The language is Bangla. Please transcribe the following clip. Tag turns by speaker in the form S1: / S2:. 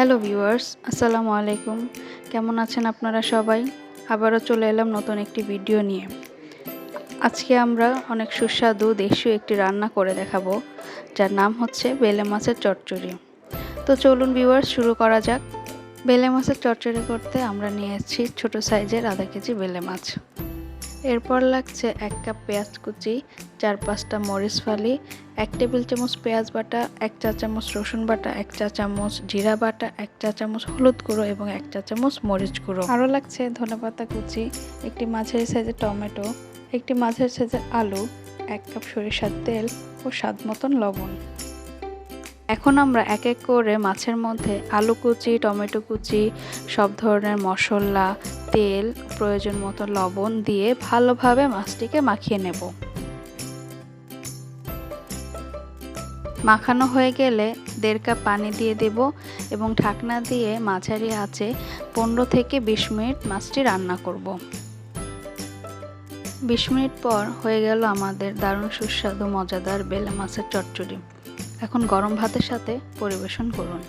S1: হ্যালো ভিউয়ার্স, আসসালামু আলাইকুম। কেমন আছেন আপনারা সবাই? আবারও চলে এলাম নতুন একটি ভিডিও নিয়ে। আজকে আমরা অনেক সুস্বাদু দেশীয় একটি রান্না করে দেখাবো, যার নাম হচ্ছে বেলে মাছের চচ্চড়ি। তো চলুন ভিউয়ার্স, শুরু করা যাক। বেলে মাছের চচ্চড়ি করতে আমরা নিয়েছি ছোট সাইজের আধা কেজি বেলে মাছ। এরপর লাগছে 1 কাপ পেঁয়াজ কুচি, 4-5টা মরিচ ফালি, 1 টেবিল চামচ পেঁয়াজ বাটা, 1 চা চামচ রসুন বাটা, 1 চা চামচ জিরা বাটা, 1 চা চামচ হলুদ গুঁড়ো এবং 1 চা চামচ মরিচ গুঁড়ো। আরও লাগছে ধনেপাতা কুচি, একটি মাঝারি সাইজের টমেটো, একটি মাঝারি সাইজের আলু, 1 কাপ সরিষার তেল ও স্বাদ মতন লবণ। এখন আমরা এক এক করে মাছের মধ্যে আলু কুচি, টমেটো কুচি, সব ধরনের মশলা, তেল, প্রয়োজন মতো লবণ দিয়ে ভালোভাবে মাছটিকে মাখিয়ে নেব। মাখানো হয়ে গেলে 1.5 কাপ পানি দিয়ে দেব এবং ঢাকনা দিয়ে মাঝারি আঁচে 15 থেকে 20 মিনিট মাছটি রান্না করব। 20 মিনিট পর হয়ে গেল আমাদের দারুণ সুস্বাদু মজাদার বেলে মাছের চচ্চড়ি। এখন গরম ভাতের সাথে পরিবেশন করুন।